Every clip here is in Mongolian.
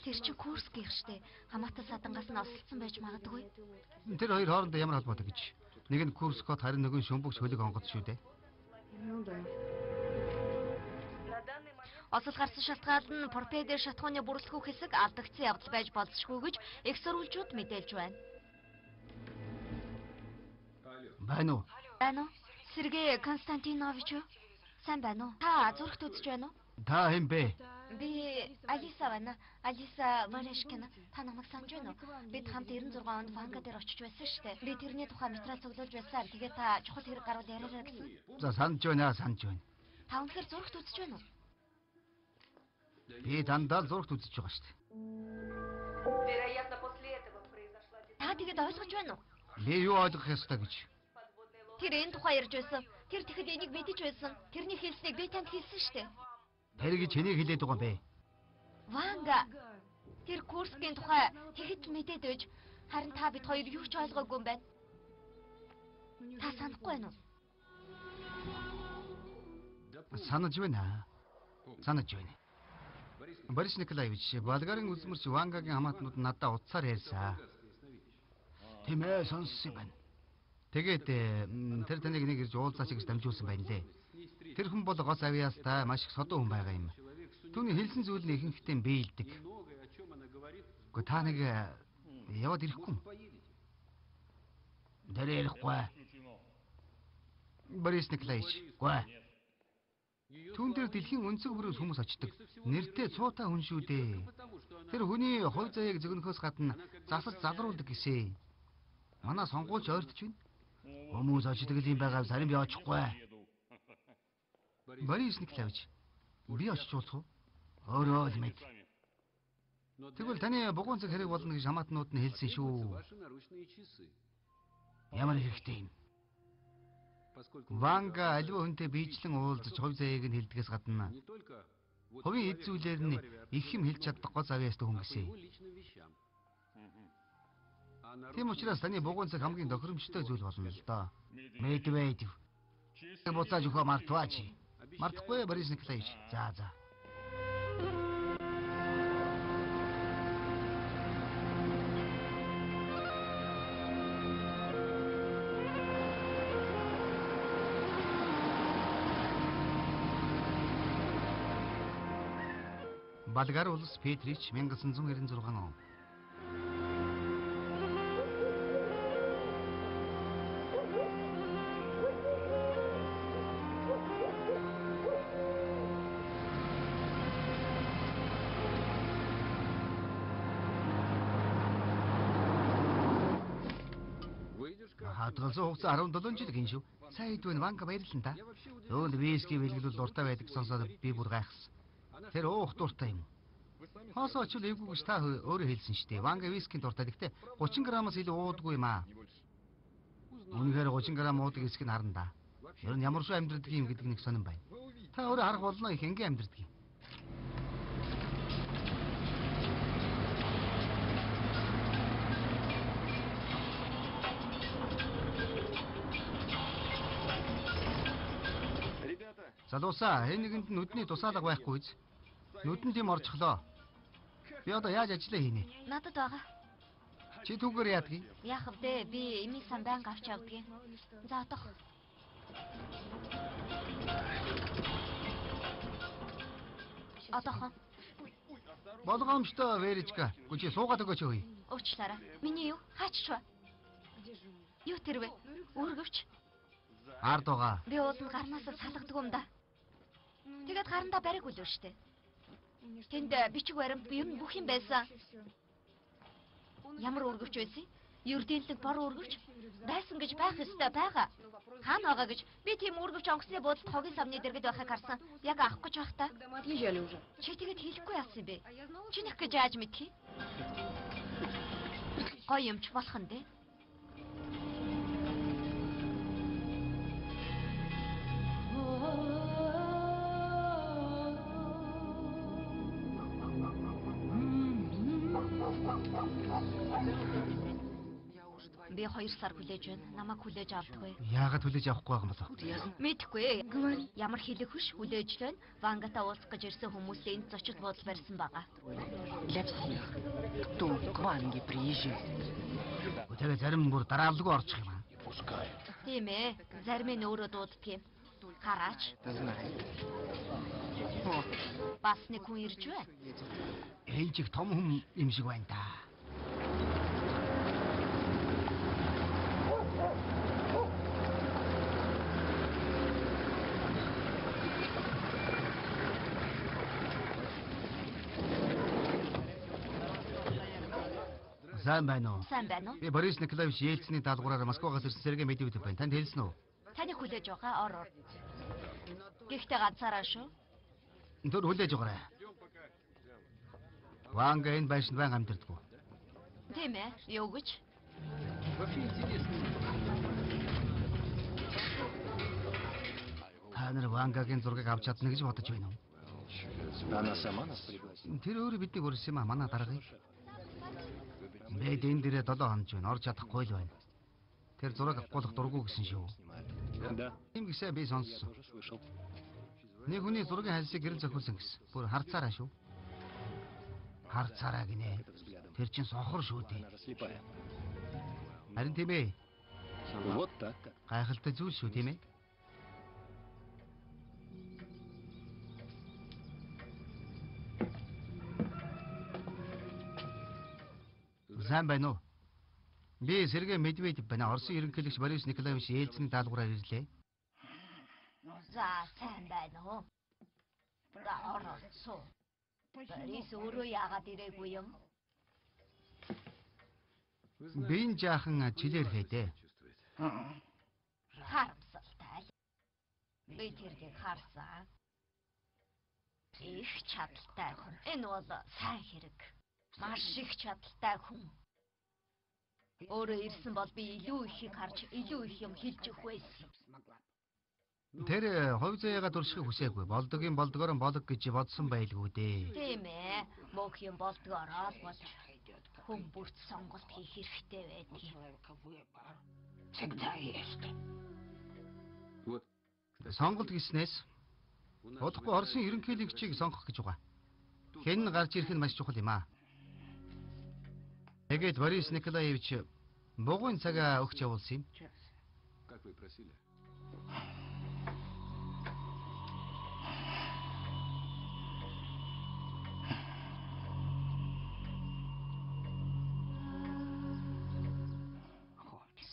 Тэр чинь Курскийнх штэ. Хамаатан садангаас нь осолцсон байж магадгүй. Тэр хоёр хоорондоо ямар холбоотой гэж? Нэг нь Курскот, харин нэг нь Шүмбүгч хөлөг онгоц шүү дээ. Осол гарсан шалтгаан нь торпедо шатхууны бүрэлдэхүүн хэсэг алдагдсан явдал байж болзошгүй гэж их сурвалжууд мэдээлж байна. Байна уу? Байна уу? Сергей Константинович юу? Сайн байна уу? Та зурагт үзэж байна уу? Та хэн бэ? Би Алиса байна. Алиса Валешкина. Та намайг санаж байна уу? Бид хамт 96 онд Ванга дээр очиж байсан шүү дээ. Би тэрний тухай материал цуглуулж байсан. Тэгээ та чухал хэрэг гарвал яриараа гэсэн. За санаж байна. Та өнөхөр зурагт үзэж байна уу? Би дандаа зурагт үзэж байгаа шүү дээ. Та тэгээд ойлгож байна уу? Би юу ойлгох ёстой гэж? Тэр энэ тухай ярьж байсан. Тэр тэгэхэд энийг мэдэж байсан. Тэрний хэлснийг би танд хэлсэн шүү дээ. Тэр гэж хэнийг хэлээд байгаа юм бэ? Ванга. Тэр Курскийн тухай тэгэхэд мэдээд байж харин та бид хоёр юу ч ойлгоогүй юм байна. Та санахгүй байна уу? Санаж байна. Борис Николаевич, Болгарын үзмэрч Вангагийн хамаатнууд надад утсаар ярьсан. Тийм ээ, сонссон байна. Тэгээд тэр таныг нэг ирж уулзаач гэж дамжуулсан байна лээ. Тэр хүн бол гос авиастай маш их содон хүн байгаа юм. Түүний хэлсэн зүйл нь ихэнхдээ биелдэг. Гэхдээ та нэг яваад ирэхгүй юм. Дэрэ ирэхгүй. Борис Николаевич, гоо. Түүн дээр дэлхийн өнцөг бүрээс хүмүүс очдог. Нэртэй цуутай хүн шүү дээ. Тэр хүний хувь заяаг зөгнөхөөс гадна засаж залруулдаг гэсэн. Манай сонгуульч ойртож байна. Хүмүүс очдог юм байгаа сарин би очихгүй. Борис Николаевич, би очиж уулзах уу? Өөрөө л мэд. Тэгвэл таны бугуун цаг хэрэг болно гэж хамаатнууд нь хэлсэн шүү. Ямар хэрэгтэй юм? Ванга аливаа хүнтэй биечлэн уулзаж хувь заяаг нь хэлдгээс гадна хувийн эд зүйлээр нь их юм хэлж чадахгүй завьяастай хүн гэсэн. Тийм учраас таны бугуун цаг хамгийн тохиромжтой зүйл болно л доо. Медведев. Буцааж өгөө мартваач. Мартахгүй Борис Николаевич. За. Болгар улс Петрич 1996 он. Хадгалсан хугацаа 17 жил гин шүү. Сайн идвэн Ванга баярлалаа. Өөнд виски бэлгэлүүл дуртай байдаг сонсоод би бүр гайхсан. Тэр уух дуртай юм. Хоосоо очил эвгүй гэж та өөрөө хэлсэн шүү дээ. Ванга вискийн дуртай. Гэхдээ 30 грамаас илүү уудаггүй юм аа. Үнэхээр 30 грамм уудаг хэсэг нь харна да. Ер нь ямар шүү амьдрдаг юм гэдэг нэг сонирн байна. Та өөрөө харах болно их энгийн амьдрдаг юм. Залуусаа, энэ нэгэнд нүдний тусаалга байхгүй биз? Нүдэнд юм орчихлоо. Би одоо яаж ажиллаа хийнэ? Надад байгаа. Чи түүгээр яадгийг? Яах вэ? Би эми сан байнга авч явдгийг. За отох. Отох. Болгоомжтой Веричка. Гүчи суугаад өгөөч өөе. Уучлаарай. Миний юу? Хаачч ба. Юу тэр вэ? Үргэвч. Ард байгаа. Би уулын гарнаас салгадаг юм да. Тэгээд гарандаа бариг үлээ штэ. Тэнд бичиг баримт ер нь бүх юм байсан. Ямар өргөвч байсан? Ердийнлэг бор өргөвч байсан гэж байх ёстой байгаа. Хаана байгаа гэж би тийм өргөвч онгоцны буудалд хогийн савны дэргэд байхыг харсан. Яг авах гэж байх та. Чи тэгээд хэлэхгүй яасан бэ? Чи нэг гэж яаж мэдхий? Гоё юмч болох нь дээ. Би 2 сар хүлээж байна. Намайг хүлээж авдаггүй. Яагаад хүлээж авахгүй байгаа юм бол? Мэдхгүй. Ямар хэлэх хүш хүлээж байна. Вангата уулзах гэж ирсэн хүмүүсээ энд зочид буудал барьсан байгаа. Для всех, кто к Ванге приезжает. Тэгээ зарим бүр дараалалгүй орчих юм аа. Тийм ээ. Зарим нь өөрөө дууддаг юм. Хараач. Бас нэг хүн ирж байна. Энэ чиг том хүн юм шиг байна да. Сайн байна уу? Сайн байна уу? Би Борис Николаевич Ельциний даалгавраар Москвагаас ирсэн Сергей Медведев байна. Танд хэлсэн үү? Таны хүлээж байгаа ор. Гэхдээ ганцаараа шүү. Тэр хүлээж байгаарай. Ванга энэ байшинд байнга амьдэрдэг. Тийм ээ. Юу гэж? Та нар Вангагийн зургийг авч чадна гэж бодож байна уу? Она сама нас пригласила. Тэр өөрөө биднийг өрсөн юм аа. Манай даргыг. Бид энэ дээрээ 7 хоног байна. Орж чадахгүй л байна. Тэр зураг авахгүйх дурггүй гэсэн шүү. Да, Ийм гисээ би сонссон. тоже слышал. Нэг хүний зургийн хальсыг гэрэл зохиулсан гэсэн. Бүр харцаараа шүү. Харцаараа гинэ. Тэр чин сохор шүү дээ. Она же слепая. Харин тийм ээ. Вот так. Гайхалтай зүйл шүү тийм ээ. Сайн байна уу? Би Сергей Медведев байна. Оросын ерөнхийлөгч Борис Николаевич Ельциний даалгавраар ирлээ. За, сайн байна уу? За, оролцоо. Борис өөрөө яагаад ирээгүй юм? Би энэ жаахан чилээр хэдэ. Харамсалтай. Би тэргийг харсан. Их чадaltaй хүн. Энэ бол сайн хэрэг. Маш их чадaltaй хүн. Өөрөө ирсэн бол би илүү ихийг харж, илүү их юм хэлж өгөх байсан. Тэр хувь заяагаа дуршихыг хүсээгүй. Болдогийн болдгоор нь болог гэж бодсон байлгүй дээ. Тийм ээ. Бүх юм болдгоороо л болж хүн бүрт сонголт хийх хэрэгтэй байдгийг. Всегда есть. Сонголт гэснээс удахгүй Оросын ерөнхийлөгчийг сонгох гэж байгаа. Хэн гарч ирэх нь маш чухал юм аа. Тэгээд Борис Николаевич бугуун цагаа өгч явуулсан юм. Как вы просили?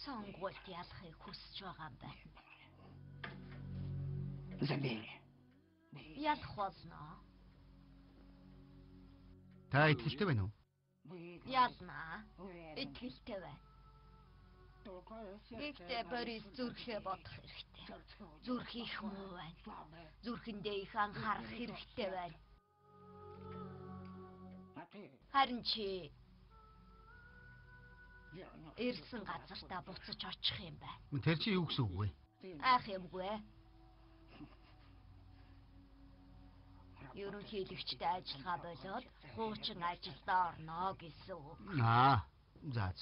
Сонгуульд ялахыг хүсэж байгаа юм байна. Забей. Ялах болно. Та итгэлтэй байна уу? Ялнаа. Итгэлтэй байна. Гэхдээ Борис зүрхээ бодох хэрэгтэй. Зүрх их муу байна. Зүрхэндээ их анхаарах хэрэгтэй байна. Харин чи ирсэн газартаа буцаж очих юм байна. Тэр чи юу гэсэн үг вэ? Айх юмгүй. Ерөнхийлөгчтэй ажиллагаа болоод хуучин ажилд орно гэсэн үг. За.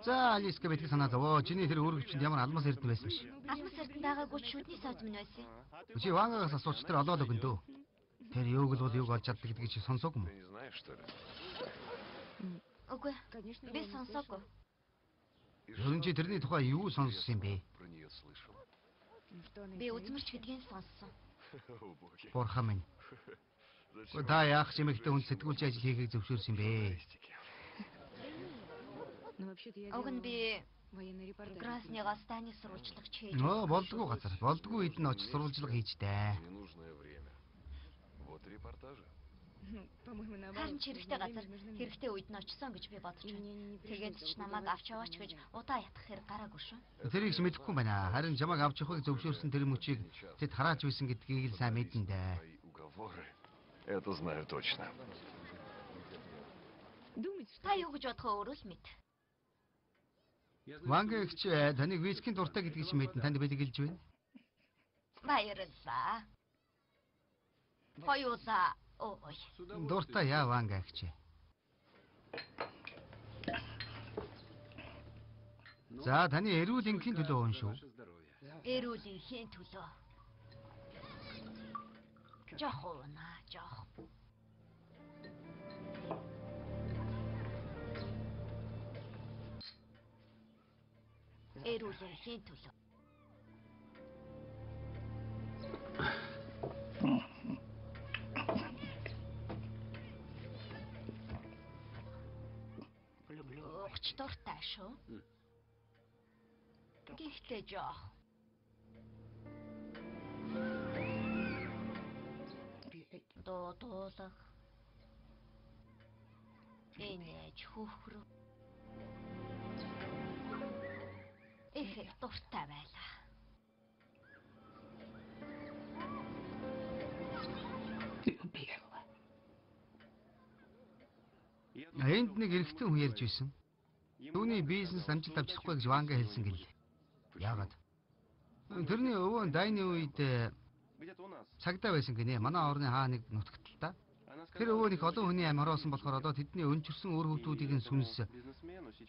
За Алиска битгий санаа зовоо. Чиний тэр өөргөвчөнд ямар алмас эрдэнэ байсан биш. Алмас эрдэнэ байгаагүй шүдний савж минь байсан. Чи Вангагаас асууч тэр олоод өгөндөө. Тэр юуг л бол юуг олж чаддаг гэдгийг чи сонсоогүй юм уу? Ты не знаешь, что ли? Үгүй. Би сонсоогүй. Ерөн чи тэрний тухай юу сонссон юм бэ? Про нее слышал. Би үзмэрч гэдгийг сонссон. О, боги. Бурхан минь. Зачем Та яах чимэгтэй хүн сэтгүүлч ажил хийхийг зөвшөөрсөн юм бэ? журналистики? Уг нь би Красныгаа станы сурвалжлагч хийж. Болдгоо газар. Болдгоо хэд нь очиж сурвалжлага хийжтэй. Ненужное время. Вот и репортажи. Харин ч хэрэгтэй газар хэрэгтэй үед нь очсон гэж би бодож байна. Тэгээд ч намайг авч яваач гэж удаа ятгах хэрэг гараагүй шүү. Тэрийг ч мэдэхгүй байна. Харин жамаг авч явахыг зөвшөөрсөн тэр мөчийг тэд харааж байсан гэдгийг л сайн мэдэн дээ. Твои уговоры. Это знаю точно. Та юу гэж бодох өөрөө л мэд. Вангагч таныг вискийн дуртай гэдгийг чи мэдэн танд бэлгэлж байна. Баярлалаа. Хоёулаа. Ой. Дуртай яа Вангагч. За таны эрүүл энгийн төлөө уун шүү. Эрүүл энхийн төлөө. Жох уна, жох. Эрүүл энхийн төлөө. Уугч дуртай шүү. Гэхдээ жоо. Дуудуулах. Энэж хөхрөө. Их дуртай байлаа. Энд нэг эрэгтэй хүн ярьж байсан. Түүний бизнес амжилт авчихгүй гэж Ванга хэлсэн гэлээ. Яагаад? Тэрний өвөө дайны үед цагдаа байсан гинэ. Манай орны хаа нэг нутагталтаа. Тэр өвөө нэг олон хүний амь ороосон болохоор одоо тэдний өнчөрсөн үр хөвгүүдийг нь сүнс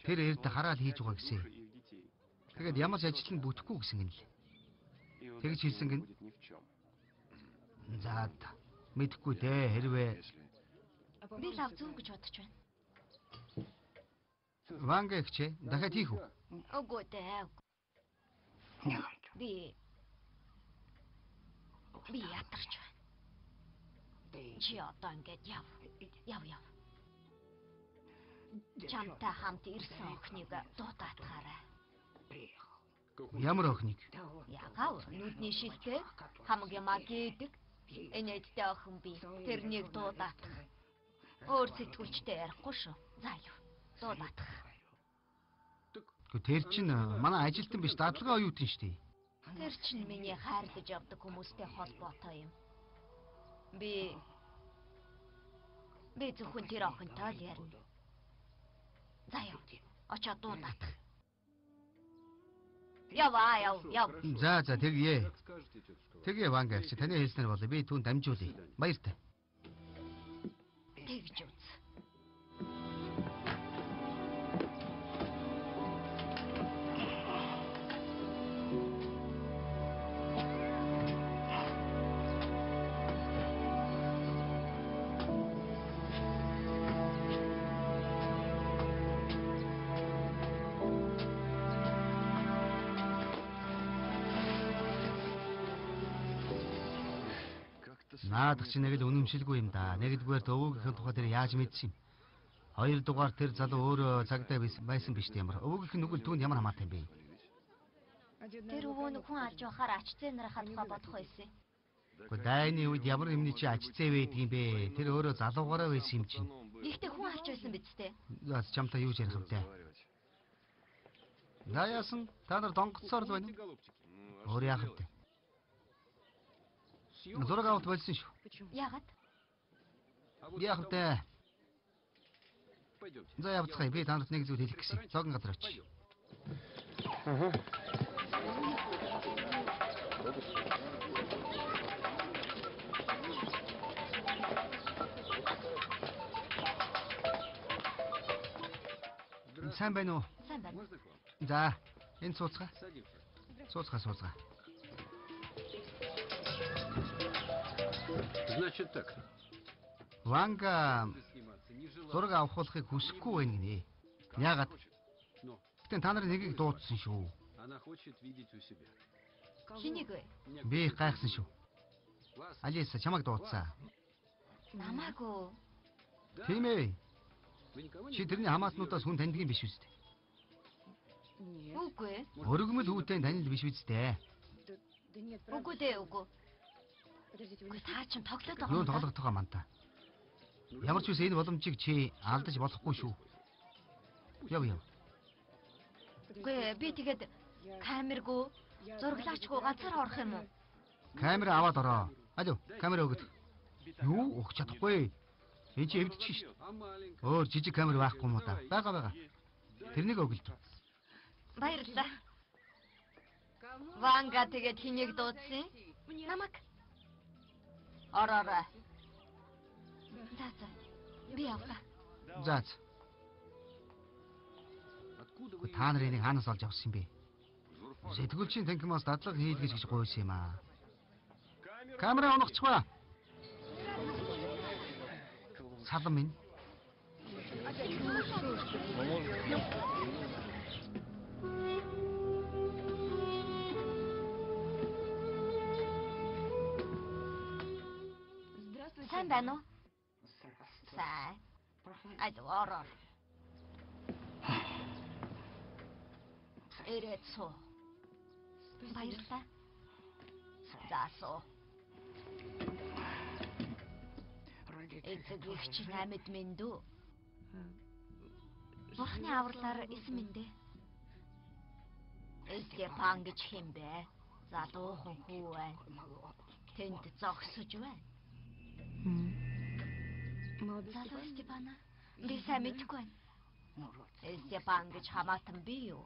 тэр эрд хараад хийж байгаа гэсэн. Тэгээд ямар ч ажил нь бүтэхгүй гэсэн гинэ. Тэгж хэлсэн гин. За мэдхгүй дээ хэрвээ Би лав зүг гэж бодож байна. Ванга ихчээ дахиад хийх үү? Үгүй дээ. Би ятарч байна. Чи одоо ингээд яв. Чамтай хамт ирсэн охиныг дуудаатгаарай. Ямар охиныг? Ягаа нүдний шилтэй хамаг ямаа гэдэг. Энэдтэй охин би тэрнийг дуудаатах. Өөр сэтгүүлчтэй ярихгүй шүү. За юу. Дуудаатах. Тэр чинь манай ажилтан биш дадлага оюутан шүү дээ. Тэр чинь миний хайрлаж явдаг хүмүүстэй холбоотой юм. Би зөвхөн тэр охинтой л ярина. За юу. Очоод дуудаатах. Яв. За тэгье. Тэгээ Ванга чи таны хэлснээр болоо би түүнд дамжуулъя. Баяртай. Тэгж үз. Наадах чи нэг л үнэмшилгүй юм да. Нэгдүгээр өвөөгийнхээ тухай тэр яаж мэдсэн юм? Хоёрдугаар тэр залуу өөрөө цагдаа байсан биш тийм ямар. Өвөөгийнх нь нүгэл түүнд ямар хамаатай юм бэ? Тэр өвөө нэг хүн алж байхаар ач зээ нарынхаа тухай бодох байсан. Гэхдээ дайны үед ямар юмны чи ач зээ байдаг юм бэ? Тэр өөрөө залуугаараа байсан юм чинь. Ихтэй хүн алж байсан биз дээ. За чамтай юу ч ярих юм те. За яасан? Та нар донгоцсоор л байна уу? Өөр яах вэ? Зураг авалт болсон шүү. Яагаад? Яах вэ? За явцгаая. Би танарт нэг зүйл хэлэх гэсэн. Зогон газар очив. Сайн байна уу? Сайн байна. За, энэ сууцгаа. Сууцгаа. Значит так. Ванга зураг авахыг хүсэхгүй байна гинэ. Яагаад? Гэтэ та нарын нэгийг дуудсан шүү. Она хочет видеть у себя. Хэнийг вэ? Би гайхсан шүү. Алиса чамайг дуудсан. Намаагүй. Тийм ээ. Чи тэрний хамааснуудаас хүн таньдаг юм биш үстэ. Үгүй. Өргөмөл хүүтэй танил биш үстэ. Үгүй дээ. Үгүй та чинь тоглоод байгаа Юу юм да? тоглох байгаа мантаа. Ямар ч үс энэ боломжийг чи алдаж болохгүй шүү. Яв. Үгүй би тэгээд камергүй зураглаачгүй газар орох юм уу? Камера аваад ороо. Алуу, камера өгöd. Юу өгч чадахгүй. Энэ чи эвдчих шүү. Өөр жижиг камер байхгүй юм уу та? Бага. Тэрнийг өгөлт. Баярлалаа. Ванга тэгээд хэнийг дуудсан? Намаг. Ороо. За. Би явлаа. За. Та нарын энийг хаанаас олж авсан юм бэ? Сэтгүүлчийн танхимаас дадлага хийлгэж гэж гуйсан юм аа. Камера унахчих ба. Салам минь. Сайн байна уу? Сайн. Ороор. Ирээд суу. Баярлалаа. За суу. Эцэг их чи намайд минь дүү. Бурхны авралаар эсэн минь дээ. Стефан гэж хэм бэ? Залуухан хүү байна. Тэнд зогсож байна. Залуу Стефана. Би сайн мэдэхгүй байна. Стефан гэж хамаатан би юу?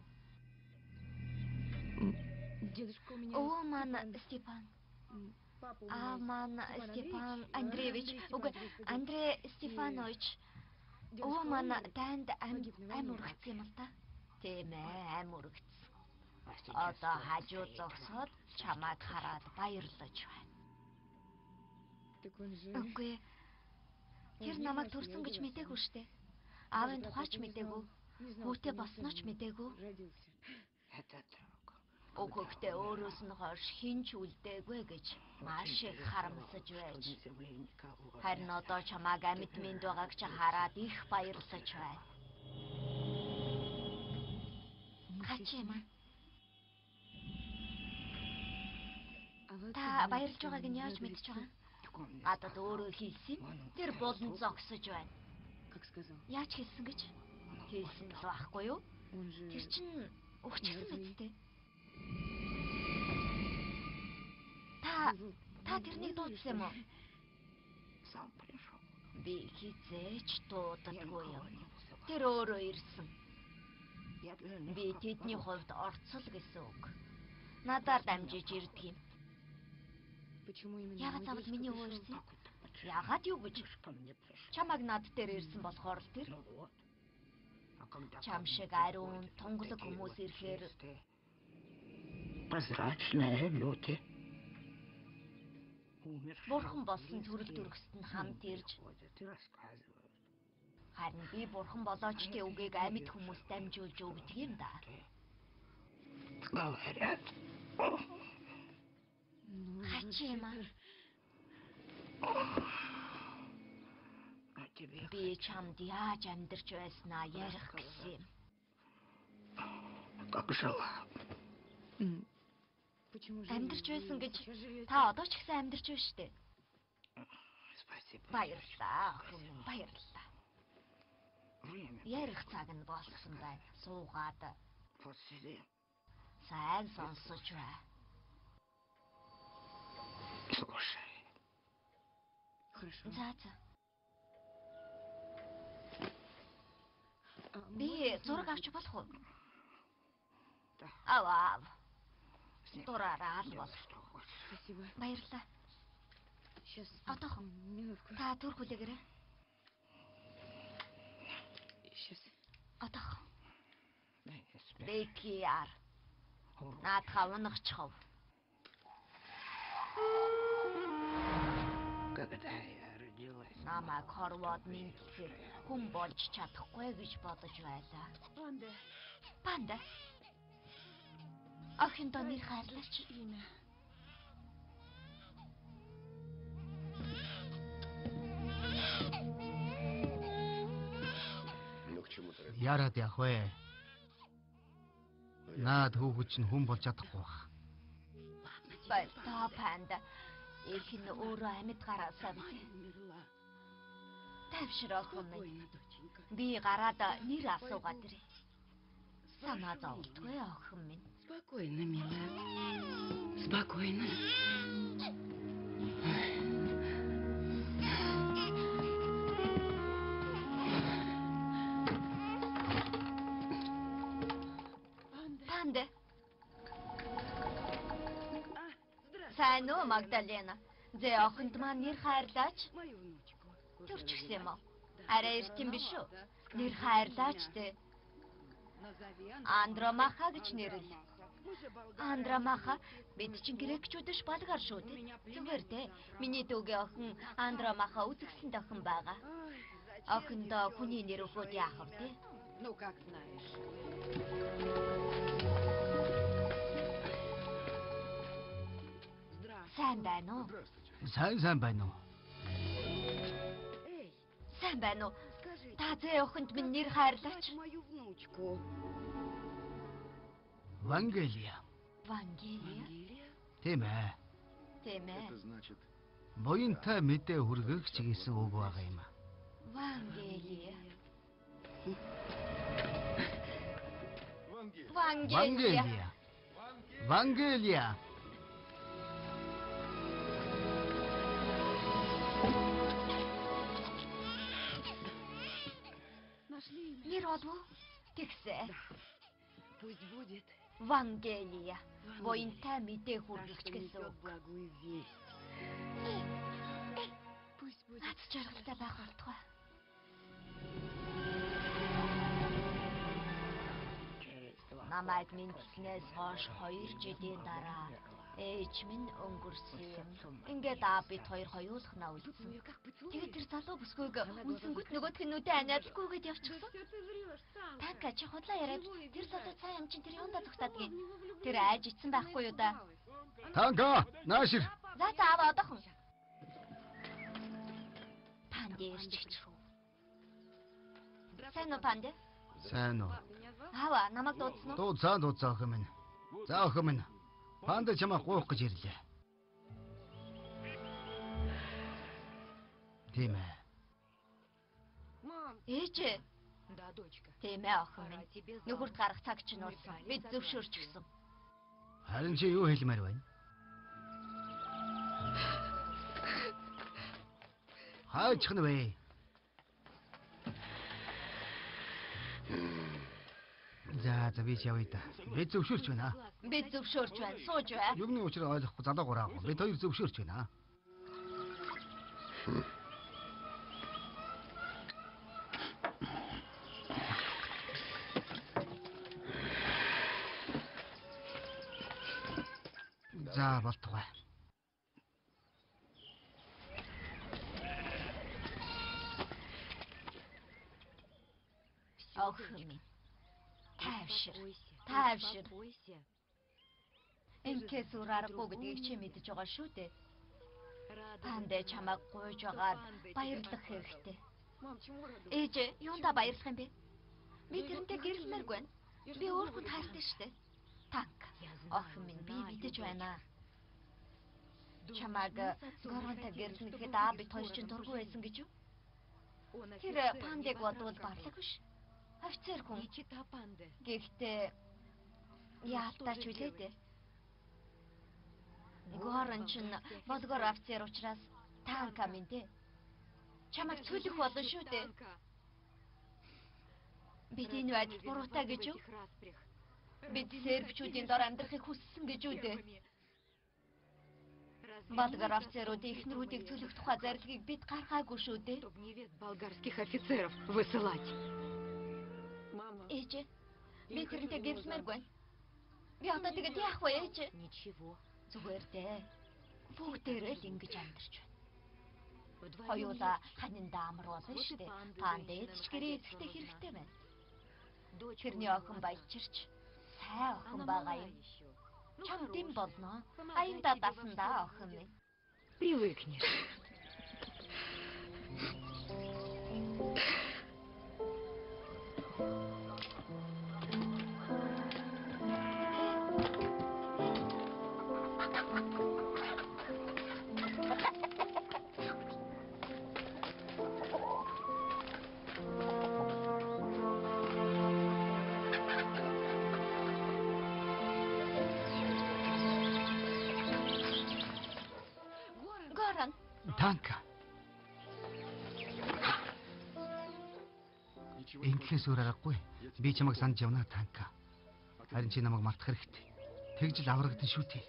Оо маань Стефан. Маань Стефан Андреевич. Үгүй Андрей Стефанович. Оо маань танд ам ургацсан юм л та. Тийм ээ, ам ургацсан. Одоо хажуу зогсоод чамайг хараад баярлаж байна. Үгүй. Тэр намайг төрсөн гэж мэдээгүй штэ. Аавын тухайч мэдээгүй. Хүүтэй болсноо ч мэдээгүй. Өгөхтэй өөрөөс нь хойш хинч үлдээгүй гэж маш их харамсаж байж. Харин одоо чамайг амьд минь байгааг чи хараад их баярлаж байна. Хачима. Та баярлж байгааг нь яаж мэдэж байгаа? Гадаад өөрөө хийсэн. Тэр болон зогсож байна. Яаж хийсэн гэж? Хийсэн л байхгүй юу? Тэр чинь өгчихсэн үстэй. Та тэрнийг дуудсан юм уу? Би хизээч дууддаггүй юм. Тэр өөрөө ирсэн. Би тэдний хувьд орцол гэсэн үг. Надаар дамжиж ирдэг юм. Яагаад заавал миний өвөө ирсэн? Яагаад юу гэж? Чамайг над дээр ирсэн болохоор л тэр. Чам шиг ариун, тунгалаг хүмүүс ирэхээр Прозрачные люди. Бурхан болсон төрөл төрөст нь хамт ирж харин би бурхан болооч тий үгийг амьд хүмүүс дамжуулж өгдөг юм да. Хачима. Би чамд яаж амьдарч байснаа ярих гэсэн юм. Как жила. Амьдарч байсан гэж та одоо ч ихсэн амьдарч байна шүү дээ. Баярлалаа. Баярлалаа. Ярих цаг нь болсон байна. Суугаад сайн сонсож бай. За. Би зураг авч болох уу? Аваа. Дураараа л бол. Баярлалаа. Одоо та түр хүлээгээрэй. Одоо. Бэкияр. Наадхаа унахчихв. Намайг хорвоод минтсэд хүн болж чадахгүй гэж бодож байлаа. Панда. Охиндоо нэр хайрлаач. Яарад явах вэ? Наад хүүхэд чинь хүн болж чадахгүй бах. Баярлалаа панда. Их нь өөрөө амьд гараасаа бий. Тавшрах юм. Би гараад нэр асуугаад ирээ. Санаа зовтгүй охин минь. Спокойно, милая. Спокойно. Панда. Сайн уу, Магдалена? Зэ охинд маань нэр хайрлаач. Төрчихсөн юм уу? Арай эрт юм биш үү? Нэр хайрлаач дээ. Андромаха гэж нэрлэв. Андромаха бид чинь грекчүүдш балгаар шүү дээ. Зүгээр дээ. Миний дүүгийн охин Андромаха үзэгсэн охин байгаа. Охиндоо хүний нэр өгөөд яах вэ те? Ну, как знаешь. Сайн байна уу? Сайн байна уу? Сайн байна уу? Та зээ охинд минь нэр хайрлаач. Мою внучку. Вангелия. Вангелия. Тийм ээ. Тийм ээ. значит... Буянтай мэдээ хүргэгч гэсэн үг байгаа юм. Вангелия. Вангелия. Вангелия. Нэр олов. Тэгсэ. Пусть будет Вангелия. Буянтай мэдээ хүргэгч гэсэн үг. благую весть. Пусть будет Аз жаргалтай байх болтугай. Намайг мэдснээс хойш 2 жилийн дараа ээж минь өнгөрсөн юм. Ингээд бид хоёр хоёулах на үлдсэн. Тэгээд тэр залуу бүсгүйг үнсэнгүүт нөгөөх нь нүдэ аниадалгүйгээд явчихсан. Танка чи худлаа яриад тэр залуу цаа юм чин тэр юунда зогтаадгийг. Тэр айж ицсэн байхгүй юу да? Танка, наашир. За аваа одоохон. Панде ирчих шүү. Сайн уу панде? Сайн уу? Аваа намайг дуудсан уу? Дуудсан охин минь. За охин минь. Панда чамаа гоох гэж ирлээ. Тийм ээ. Ээж. Да, дочка. Тийм ээ охин минь. Нөхөрт гарах цаг чинь болсон. Бид зөвшөөрчихсөн. Харин чи юу хэлмээр байна? Хаачих нь вэ? За би ч явъя да. Би зөвшөөрч байна. Бид зөвшөөрч байна. Сууж бай. Юуны учрыг ойлгохгүй залуу гураа. Бид хоёр зөвшөөрч байна. За болтугай. Охин минь. Таавшир. Энэхээс өөр аргагүй гэдгийг чи мэдэж байгаа шүү дээ. Пандэ чамайг гуйж байгаад баярлах хэрэгтэй. Ээж, юунда баярлах юм бэ? Би тэрнтэй гэрэлмээргүй байна. Би өөрхөн хайртай штэ. Так. Охин минь би мэдэж байна. Чамайг горонтой гэрлэнэ гэхэд бид хоёр чинь дургүй байсан гэж юу? Тэр пандыг бодвол барлаг биш. Офицер хүн. Гэхдээ яалтаач үлээ дээ. Горон чинь болгоор офицер учраас танка минь дээ. Чамайг цөлөх болно шүү дээ. Бид энэ байдал буруутай гэж юу? Бид сербчүүдийн дор амьдрахыг хүссэн гэж үү дээ. Болгоор офицеруудын эхнэрүүдийг цөлөх тухай зарилгыг бид гаргаагүй шүү дээ. Болгарских офицеров высылать. Ээж, би тэрнтэй гэрэлмээргүй байна. Би одоо тэгээд яах вэ ээж? Ничего. Зүгээр дээ. Бүгдээрээ л ингэж амьдарч байна. Хоёулаа ханиндаа амар болно шүү дээ. Пандэ ч гэрээ эзэхтэй хэрэгтэй байна. Тэрний охин баячирч сайн охин байгаа юм. Чам дэм болно. Аяндаа дасандаа охин минь. Привыкнешь. Горон. Танка. Инхээс өөр аргагүй. Би чамайг санаж явна танка. Харин чи намайг мартах хэрэгтэй. Тэгж л аврагдана шүү дээ.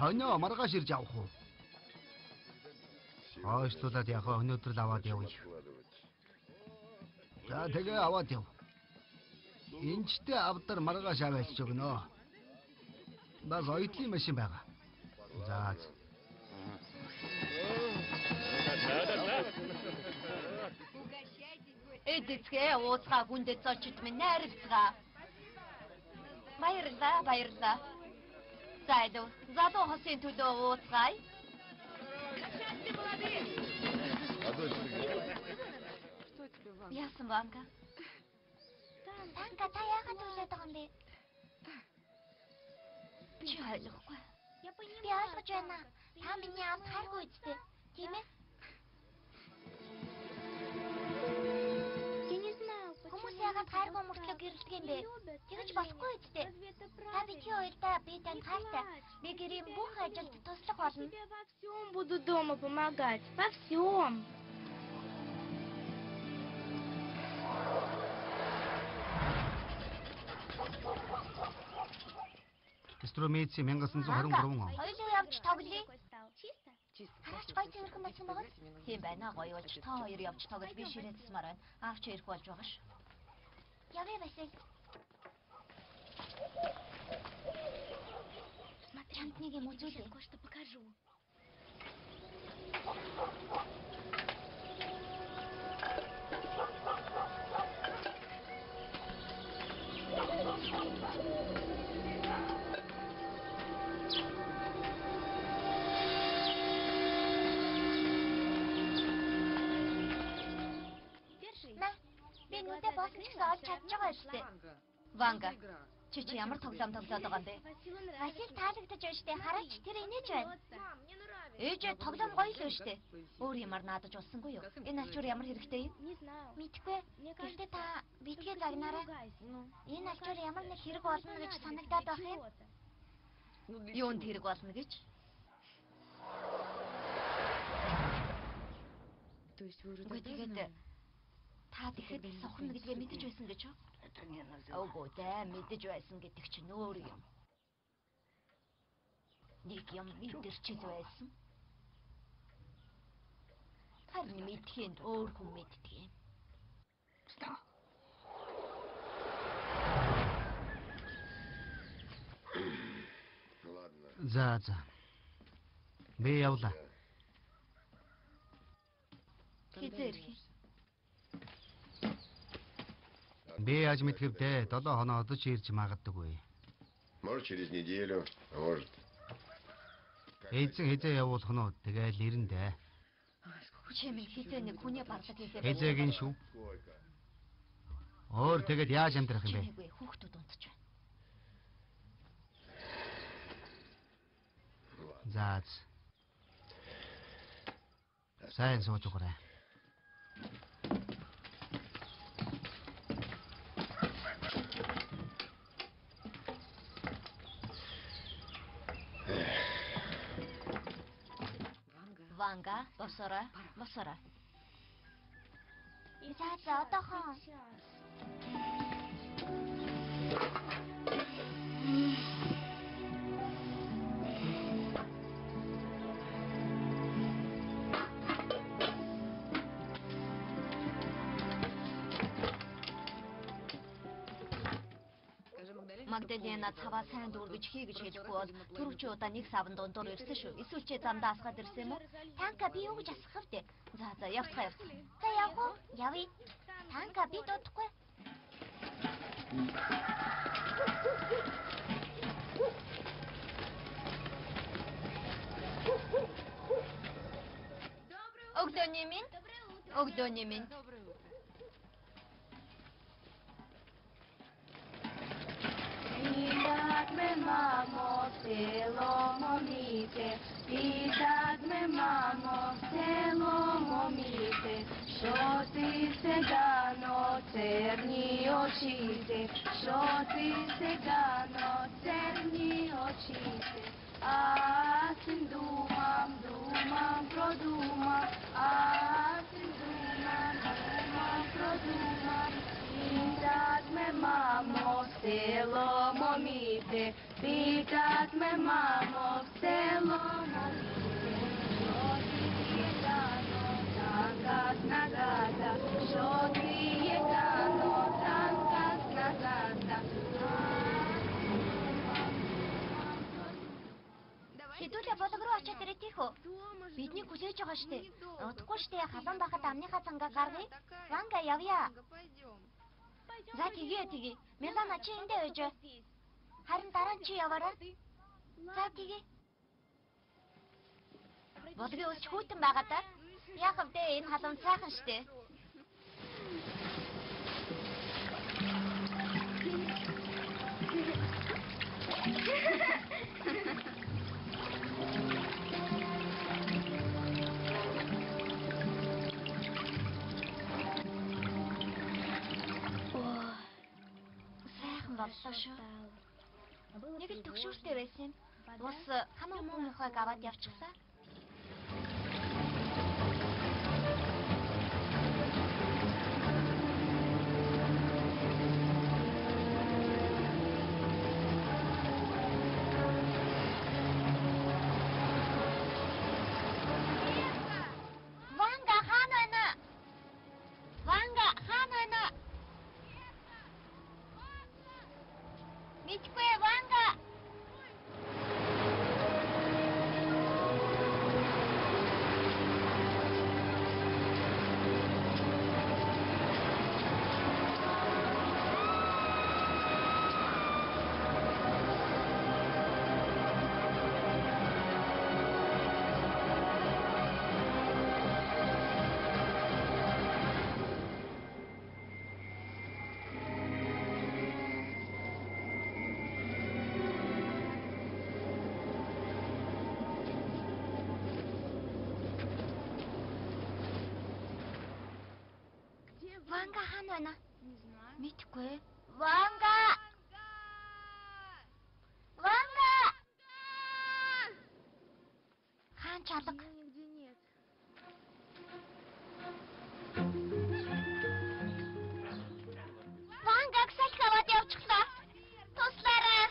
Хонио маргааш ирж авах уу? Хойшлуулаад яхаа өнөөдөр л аваад явъя. За тэгээ аваад яв. Энчтэй авдар маргааш аваалж өгнө. Бас оюутлын машин байгаа. За. Эдгэцгээ ууцгаа гүндэд зочид минь найрцгаа. Баярлаа. Зайдуу, задуу хосын төлөө ууцгаая. Яасан Ванга? Ванга та яагаад үлээд байгаа юм бэ? Чи ойлгохгүй. Би ойлгож байна. Та миний амт хайргүй үстэй. Тийм ээ? Хүмүүс яагаад хайргүй мөртлөө гэрэлдэг юм бэ? Тэгэж болохгүй үстэй. Та битгий хоёртаа би танд хайртай. Би гэрийн бүх ажилд туслах болно. Во всем буду дома помогать. Во всем. Струмэци 1923 он. Хоёулаа явж тоглоё. Хараач гой цэвэрхэн байсан байгаа. Тийм байна гоё болж та хоёр явж тоглож би ширээ засмаар байна. Аавч ирэх болж байгаа ш. Явъя Василь. Чамд нэг юм үзүүлээ. Кое-что покажу. Би нүдэ боосон ч гэсэн олж чадж байгаа үстэй. Ванга, чи ямар тоглоом тоглоод байгаа юм бэ? Василь таалагдаж байна штэ. Хараач тэр инээж байна. Ээж тоглоом гоё л штэ. Өөр юмар наадаж болсонгүй юу? Энэ алчуур ямар хэрэгтэй юм? Не знаю. Мэдгүй. Гэхдээ та битгий загнаарай. Энэ алчуур ямар нэг хэрэг болно гэж санагдаад байх юм. Юунд хэрэг болно гэж? Үгүй тэгээд та тэгэхэд сохорно гэдгээ мэдэж байсан гэж юу? Өөгүй дээ, мэдэж байсан гэдэг чинь өөр юм. Нэг юм мэдэрчил байсан. Харин мэдхийн өөр хүн мэддэг юм. За. Би явлаа. Хизээ ирэх юм? Би яаж мэдхэвдээ 7 хоноо одоо ч ирж магадгүй. Может, через неделю, а может. Эзэн хизээ явуулах нь уу? Тэгээл ирэндээ. Чимээ хизээ нэг хүний барлаг хийгээ. Хизээгийн шүү. Өөр тэгээд яаж амьдрах юм бэ? Чимээгүй хүүхдүүд унтж байна. За. Сайн сууж өгөөрэй. Ванга, босороо. За одоохон. Магдалина цаваа сайн дүүргэж хий гэж хэлэхгүй бол түрүү чи удаа нэг савн дундуур ирсэн шүү. Эсвэл чи замдаа асгаад ирсэн юм уу? Танка би юу гэж асах вэ? За явцгаа. За явах уу? Явъя. Танка би дуудахгүй. Огдоний минь. Idadme mamo, selo momite, idadme mamo, selo momite, що ти сегано церні очите, що ти сегано церні очите, а син думам, продумам, а син думам, продумам, idadme mamo, selo momite, Питать мы маму в село. Танкас нагата, шотые гано, танкас нагата. Хэдүүлээ болог руу очиад ирээ тийх үү? Бидний хүлээж байгаа штэ. Удахгүй штэ халуун байхад амныхаа цангаа гаргая. Ванга явъя. За тэгээ. Милана чи эндээ байж. Харин дараа нь чи яваарай. За тэгээ. Болгийн ус хүүтэн байгаа даа. Яг хэвдээ энэ халуун сайхан штэ. Сайхан боллоо шүү. Нэг л төгшөөртэй байсан юм. Ус хамаа мөнхөйг аваад явчихлаа. Ванга хаана байна? Мэдгүй Ванга. Ванга хаана байна? Мэдгүй. Ванга! Хаан чалга. Вангаг салхи аваад явчихлаа. Туслаарай.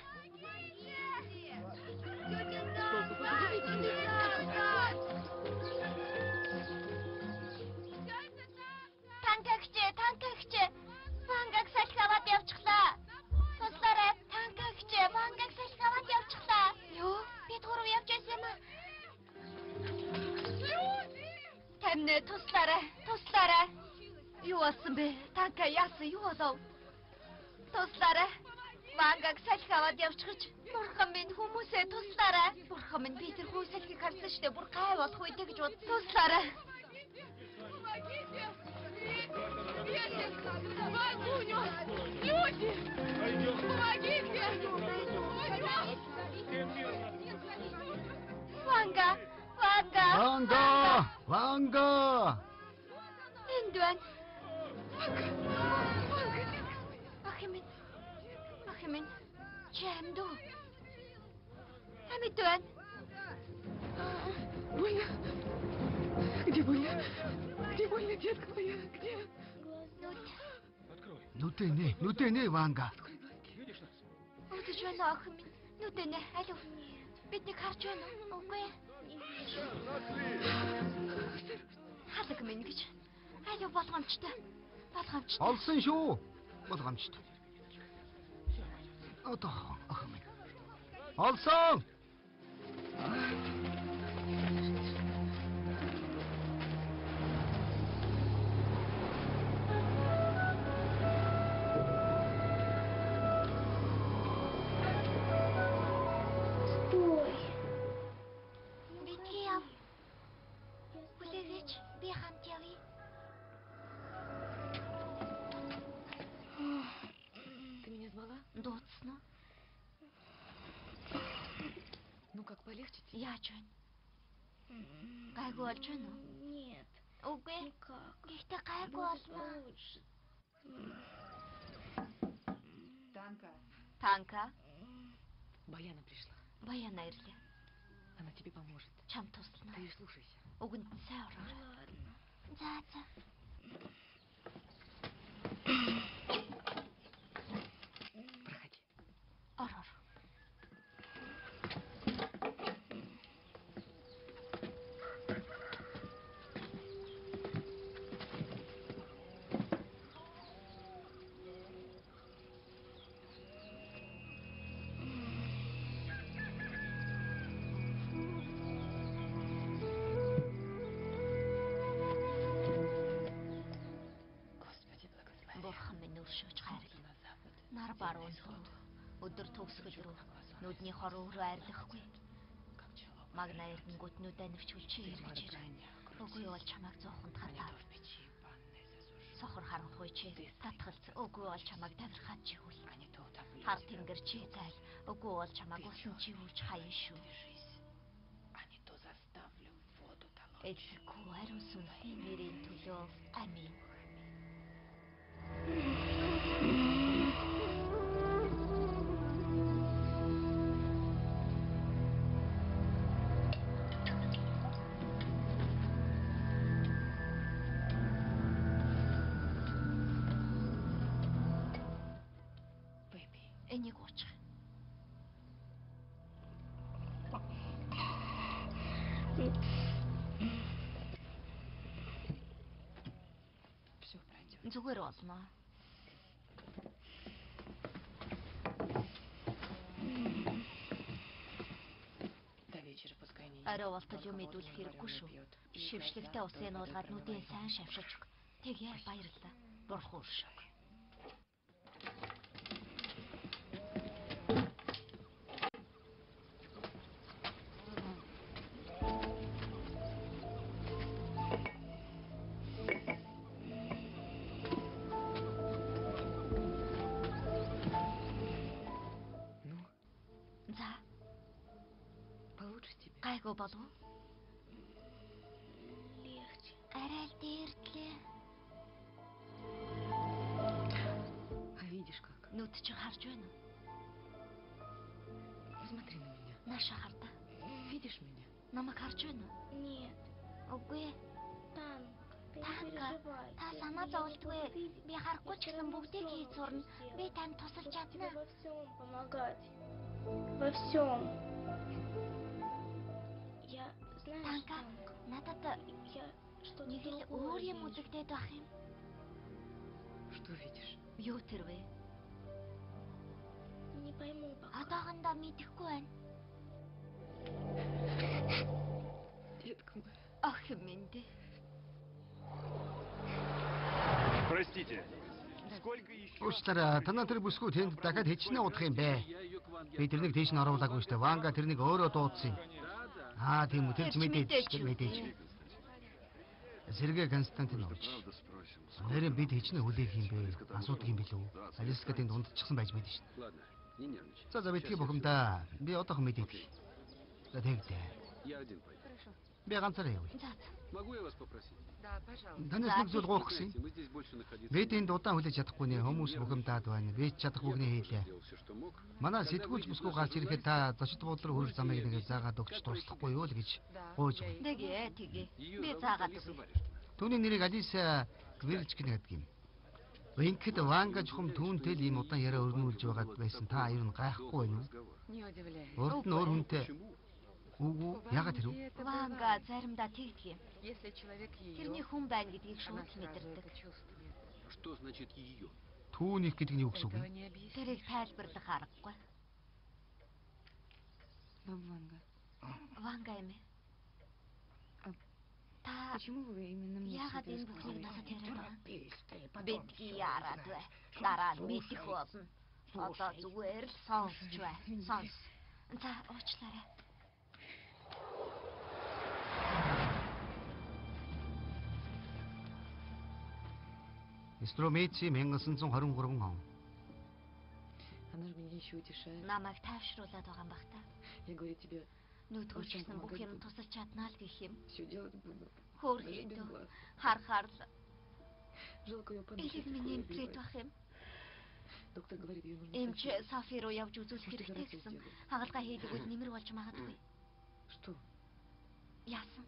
Танкагч. Вангаг салхи аваад явчихлаа. Туслаарай. Танкагч, вангаг салхи аваад явчихлаа. Юу? Бид гурав явж байсан юм аа. Тэмнэ туслаарай. Юу болсон бэ? Танка яасан юу болов? Туслаарай. Вангаг салхи аваад явчихж. Бурхан минь хүмүүсээ туслаарай. Бурхан минь би тэр хүү салхийг харсан штэ. Бүр гай болох үедээ гэж бод. Туслаарай. Ванга! Энд байна. Ах минь. Чамд уу? Амьд байна. Больно? Где больно? Где больно, детка моя? Где? Нүдэ нэ Ванга. Өдөж байна ах минь. Нүдэ нэ алив. Биднийг харж байна уу? Үгүй. Халаг минь гэж. Алив болгоомжтой. Олсон шүү. Болгоомжтой. Одоо ах минь. Олсон! Дууцсан уу? Ну как, полегче тебе? Яаж байна? Гайгүй болж байна уу? Нет. Үгүй. Гэхдээ гайгүй болно. Танка. Баяна пришла. Баяна ирлээ. Она тебе поможет. Чам туслана. Ты слушайся. Үгэнд сайн ороо. За. Проходи. Ороо. сар баруун руу өдөр төгсгөл рүү нүдний хоруу руу арилгахгүй. Магна эргэнгүүт нүдэ нэвчүүлж эргэж ир. Үгүй бол чамайг зоохонд хатаад. Сохор харанхуй чи татгалц үгүй бол чамайг давирхаад чигүүл. Хар тэнгэр чи зайл үгүй бол чамайг усан чивүүлж хаяа шүү. Эцэггүй ариун сүнсний нэрийн төлөө амин. Энийг уучих. Зүгээр болно. Арай болтол юм идүүлэх хэрэггүй шүү. Шившлэгтэй усын уулгаад нүдээ сайн шавшиж. Тэгээ баярлалаа. Бурхан өршөг. Гайгүй болов уу? Легче. Арай л дээрдлээ. А видишь как? Нүд чи харж байна уу? Посмотри на меня. Наша харта. Видишь меня? Намайг харж байна уу? Нет. Үгүй. Танк. Ты не Танка, переживай. та санаа зовлтгүй. Би харахгүй ч гэсэн бүгдийг хийж сурна. Би танд тусалж чадна. Во всем помогать. Во всем. Я, знаешь, Танка, Танк, надад я что-то нэг л өөр юм үзэгдээд байх юм. Что видишь? Юу тэр вэ? Не пойму пока. Одоохондоо мэдэхгүй байна. Детка моя. Ах минь дээ. Простите, сколько еще... Уучлаарай, танаа тэр бүсгүй тэнд дахиад хичнээн удах юм бэ? Я ее к Ванге Би тэрнийг дээш нь оруулаагүй штэ. Ванга тэрнийг өөрөө дуудсан юм. Аа тийм үү, тэр ч мэдээж штэ, мэдээж. Сергей Константинович. Правда спросим. Нэрэн бид хичнээн хүлээх юм бэ? Асуудаг юм билүү? Алиска тэнд ундчихсан байж мэдэн штэ. Ладно, не нервничай. За битгий бухимдаа. Би одоохон мэдээгүй. За тэгдэ. Я один пойду. Би ганцаараа явъя. За. Могу я вас попросить? Да, пожалуйста. Танаас нэг зүйл гоох гэсэн. Знаете, мы здесь больше находиться. Би тэнд удаан хүлээж чадахгүй нэ хүмүүс бухимдаад байна. Би ч чадах бүгний хийлээ. Сделал все, что мог. Манай сэтгүүлч бүсгүй гарч ирэхэд та зочид буудлын хөрөх замыг нэгэ заагаад өгч туслахгүй юу л гэж гуйж байна. Тэгээ. Ее Би зовут заагаад Алиса өгье. Баришкина. Түүний нэрийг Алиса Гвирчкин гэдэг юм. Винкэд Ванга жухам түүнтэй л ийм удаан яриа өрнүүлж байгаад байсан. Та аюу нь гайхгүй байна уу? Разговор. Не удивляй. Урд нь өөр хүнтэй Почему? үгүй ягаад тэрв? Это Ванга бывает. заримдаа тэгдэг юм. Если человек Тэрний ее, хүн байна гэдгийг она шууд л сразу мэдэрдэг. это чувствует. Что значит ее? Түүнийх гэдэг нь юу гэсэн үг Этого вэ? не объяснишь. Тэрийг тайлбарлах аргагүй. Баба Ванга, Ванга юм ээ. А Та почему вы именно мне яагаад всё это энэ бүхнийг рассказываете? надад яриад байгаа? Бидгий яарад вэ? Дараа нь мэдэх болно. Одоо зүгээр л сонсч бай. Сонс. За уучлаарай. Стромеци 1923 он. Она же меня еще утешает. Намайг тайвшруулад байгаа юм бах та. Я говорю тебе, Нүдгүүлчихсэн бүх юм тусалж чаднаа л гэх юм. все делать буду. Хөөрхий Даже без дөө. глаз. Харахаар л Жалко ее элэг миний имплет бах юм. Доктор говорит, ее нужно Эмч срочно. Софи руу явж үзүүлэх Может, хэрэгтэй операцию гэсэн. сделать? Хагалгаа хийлгүүд нэмэр болж магадгүй. Что? Яасан?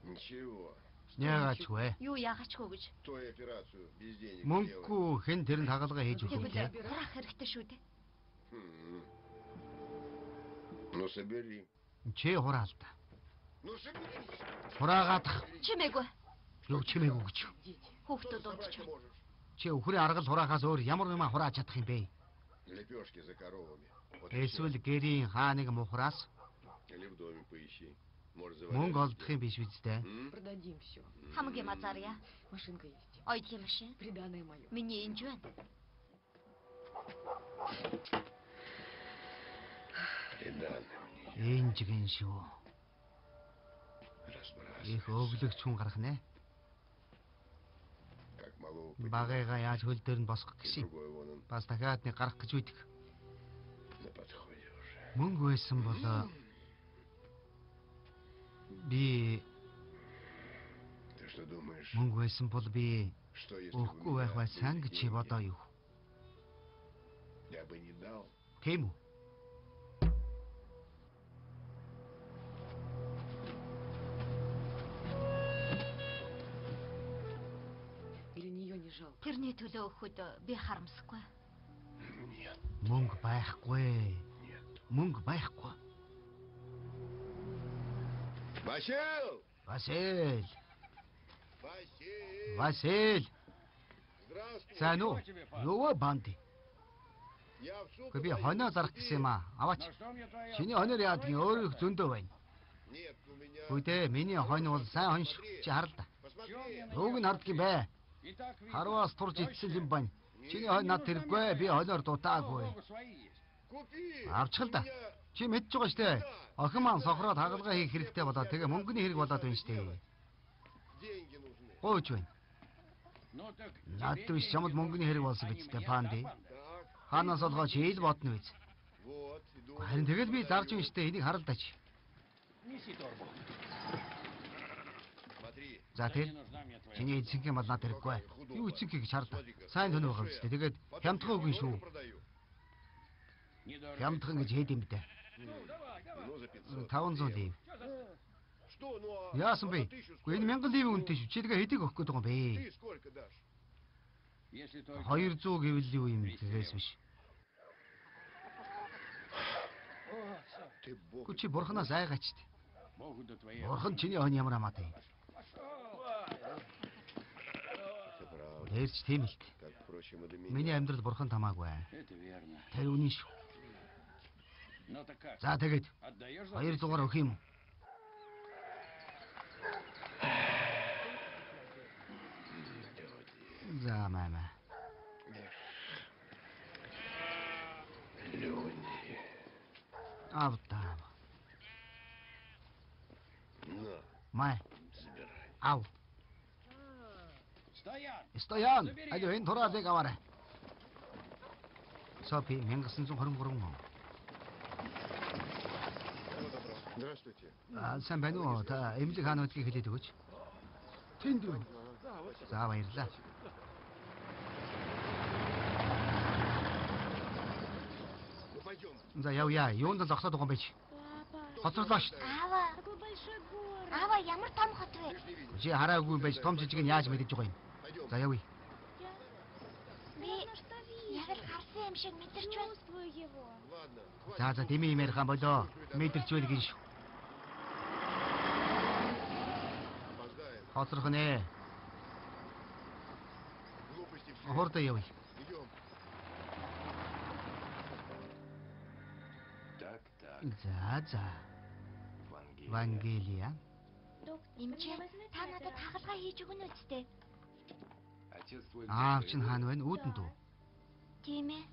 Ничего. Яагаад ч вэ? Юу яагачгүй гэж. Той операцию без денег делать. Мөнгөгүй хэн тэрэнд хагалгаа хийж өгөх юм Тэгвэл те? хурах хэрэгтэй шүү дээ. Ну, собери. Чи хураал та. Ну, собери. Хураагаадах. Чимээгүй. Юу чимээгүй гэж. Дети. Хүүхдүүд Давай унтчих. можешь. Чи өхрийн аргал хураахаас өөр ямар юм хурааж чадах юм бэ? Лепешки за коровами. Вот и всё. Эсвэл гэрийн хааныг мухраас Или в доме поищи. Может, мөнгө заваляшки. олдох юм биш үстэй. Продадим все. Хамгийн мазаарья. Машинка есть. Ойдлын машин. Приданное мое. Миний энж байна. Редан, Энжигэн шүү. разбрасывай. Их өглөгч хүн гарах нэ. Как могу Багыгаа яаж хөл дээр нь босгох гэсэн. другой вон он Бас дахиад нэг гарах гэж үйдэг. на подходе уже. Мөнгө байсан бол би Ты что думаешь, мөнгө байсан бол би что если бы өгөхгүй меня байх байсан гэж деньги бодоо юу? я бы не дал? Тийм үү? Или нее не жалко? Тэрний төлөө өгөхөд би харамсахгүй. Нет, Мөнгө байхгүй. нет. Мөнгө байхгүй. Васил! Василь, Василь! Василь. Здравствуй! Сайн уу? Юу банд? Я в суп Гэхдээ би пойду, хоноо зарах сиди. гэсэн юм аа. Аваач. Чиний хоноор яадаг юм өөрөө их зөндөө байна. Нет, у меня... Үгүй миний хонь бол сайн хонь шүү. Чи харал да. Посмотри! Юуг нь харддаг юм бэ? Хараас турж идсэн юм байна. Чиний хонь над хэрэггүй. Би хоноор дутаагүй. Купи! Авчихл У да. меня- Чи мэдж байгаа штэ. Охин маань сохроод хагалгаа хийх хэрэгтэй болоо. Тэгээ мөнгөний хэрэг болоод байна штэ. Деньги нужны. Гойч байна. Наад биш чамд мөнгөний хэрэг болсон биз дээ панди. Так, Хаанаас олгооч ийл бодно биз. вот, иду. Харин тэгэл би зарж байна штэ. Энийг харал даач. Смотри, За тэр чиний эзэнхэн бол над хэрэггүй. Юу эзэнхийг гэж харда. Сайн төнөө байгаа үстэй. Тэгээд хямдхан үгүй шүү. продаю. Хямдхан гэж хэд юм бэ? Ну, за 500. 500 лив. Что, ну, а Яасан бэ? а 1000 Гэхдээ энэ 1000 ливийн үнэтэй шүү. Чи тэгээ хэдийг өгөх гээд байгаа юм бэ? Ты сколько дашь? 200 гэвэл юу юм тэгээс биш. Ты бог. Чи бурханаас айгаач. Бурхан чиний хонь ямар амаатай. Это правда. Тэрч тийм л. Как, впрочем, и до меня. Миний амьдрал бурхан тамаагүй. Это верно. Тэр үнэн шүү. Ну так как? За тэгээд Отдаешь за 200-аар өгөх юм. За мама. Люди. Автаа. На, Май. забирай. Ав. Стоян! Стоян. Аль энэ тураалыг аваарай. Сопи 1923 он. Здравствуйте. Сайн байна уу? Та эмнэлэг хаан удгийг хэлээд өгөөч. Тэнд үү? За баярлалаа. Ну, пойдем. За явъя. Юунд зогсоод байгаа юм бэ чи? Хоцорлоо шүү. Аава, Какой большой город. аава ямар том хот вэ? Ты ж не видишь. Чи хараагүй юм байж том жижиг нь яаж мэдэж байгаа юм? Пойдем. За явъя. Би яг л харсан юм шиг мэдэрч байна. Чувствую его. Ладно, За хватит. дэмий юм ярих юм болоо. Мэдэрч байл гин шүү. Опоздаем. Хоцрох нэ. Глупости все. Хурдан явъя. Идем. Так, так. За. Вангелия. Доктор, Эмчээ, вы меня та возьмете надад хагалгаа хийж өгнө үсттэй. Отец твой Аав где чинь хаана байна? Үүдэн дүү. Тийм ээ.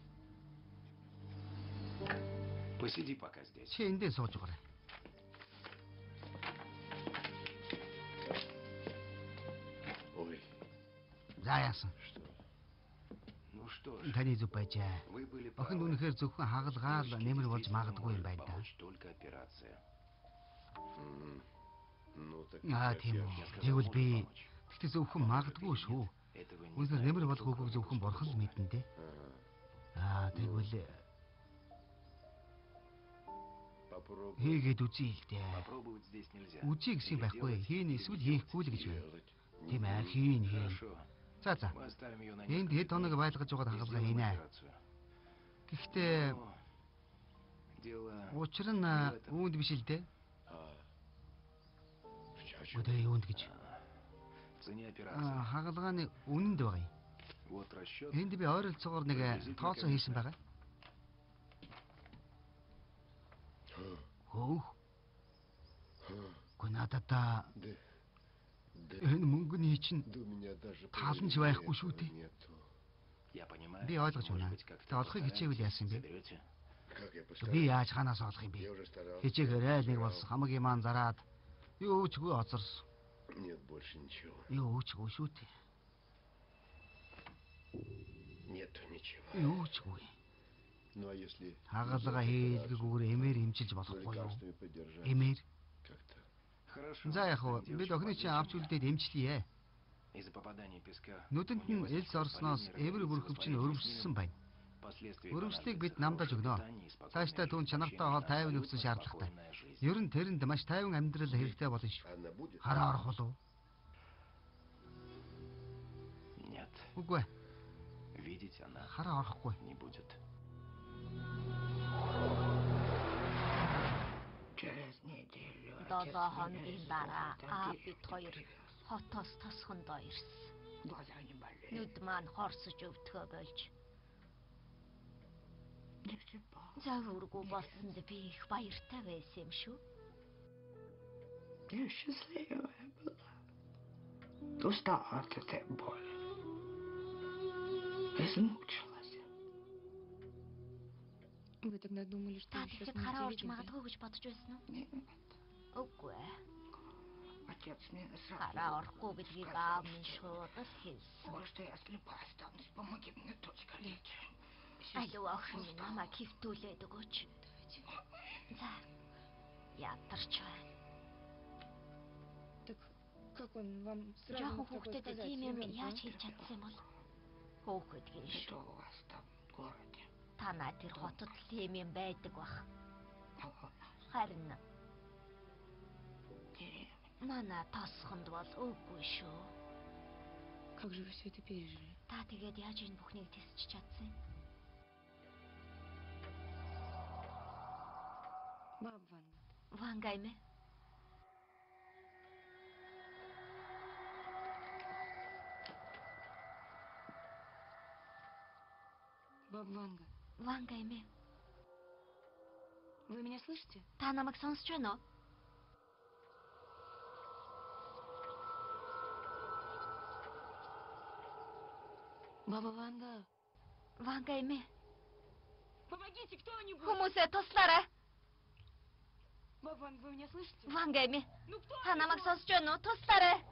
Посиди пока здесь. Чи эндээ сууж байгаарай. Ой, За яасан. что? Ну что ж, Таны зүг байжээ. вы были Охин правы. үнэхээр зөвхөн хагалгаал Девушке нэмэр болж действительно магадгүй юм может байна да. помочь только операция. М, Ну, так Аа как тийм я үү. Я сказал, Тэгвэл может би помочь. тэгтээ зөвхөн магадгүй шүү. Этого не Үнэхээр знает нэмэр только болох үгийг зөвхөн бурхан л мэднэ дээ. Ага. Тэгвэл Попробуй хийгээд үзье л дээ. Попробовать здесь нельзя. Үзье гэсэн Или байхгүй. делать, Хийн или эсвэл не хийхгүй л гэж байна. делать. Тийм ээ, хийн. Хорошо. За. Мы оставим ее на Энд хэд хоног байлгаж байгаад и хагалгаа сделаем хийнэ. операцию. Гэхдээ Но дело учир нь үүнд биш л дээ. А. В чём? Өдөө юунд гэж. в цене операции. Хагалгааны үнэнд байгаа юм. Вот расчет. Энд би ойролцоогоор нэг тооцоо хийсэн байгаа. Хөөх. Гүн надад Да. энэ мөнгөний чинь Да у меня даже Талан ч половины байхгүй шүү этого дээ. нету. Я понимаю. Би ойлгож байна. Может быть, как-то Тэ олохыг хичээвэл яасан бэ? заберете? Как я Би постараюсь. яаж ханаас олох юм бэ? Я уже старался. Хичээгээрээ нэг бас хамаг юман зараад юу ч үгүй оцорс. Нет больше ничего. Юу ч үгүй шүү дээ. Нету ничего. Юу ч үгүй. Ну а если Хагалгаа хийлгэгүүгээр эмээр эмчилж за болохгүй юу? лекарствами поддержать? Эмээр. Как-то. Хорошо. За яг уу бид Девушка охины чинь подлечена. авч үлдээд эмчлэе. Из-за попадания песка. Нүдэнд нь элс орсноос эвэр бүрхөвч нь өрөвссөн байна. Өрөвслийг бид намдаж өгнө. Цаашдаа түүн чанартай хол тайван өгсөн шаардлагатай. Ер нь тэрэнд маш тайван амьдрал хэрэгтэй болно шүү. Она будет? Хараа орох болов? Нет, Үгүй. видеть она Хараа орохгүй. не будет. Долоо хоногийн дараа бид хоёр хотоос тосхондоо ирсэн. Нүд маань хорсож өвдгөө болж. Завургүй болсонд би их баяртай байсан юм шүү. Я счастливая была. Устала от этой боли. Измучилась. Вы тогда думали, что Та вы сейчас тэгэхэд хараа орж не магадгүй гэж бодож байсан уу? Нет, Үгүй ээ. отец мне Хараа сразу орохгүй гэдгийг аав минь шууд л хэлсэн. сказал, что я слепа останусь. Помоги мне, дочка, лечь. Алуу охин минь намайг хөвтүүлээд өгөөч. За. Ядарч байна. Так как он вам сразу Жохон мог такое хүүхдэд сказать, тийм юм ребенку, яаж а? хэлж чадсан юм бол? Хөөхөд гин Что шүү. у вас там в городе? Танаа тэр хотод тийм юм байдаг бах. А у нас Харин деревня. манай тосхонд бол үгүй шүү. Как же вы все это пережили? Та тэгээд яаж энэ бүхнийг тэсч чадсан юм? Баба Ванга. Вангаймэ. Баба Ванга. Вангаймэ. Вы меня слышите? Та намайг сонсож байна уу? Баба Ванга. Вангаймэ. Помогите кто-нибудь! Хүмүүсээ туслаарай. Баба Ванга, вы меня слышите? Вангаймэ. Ну кто? Та намайг сонсож байна уу? Туслаарай.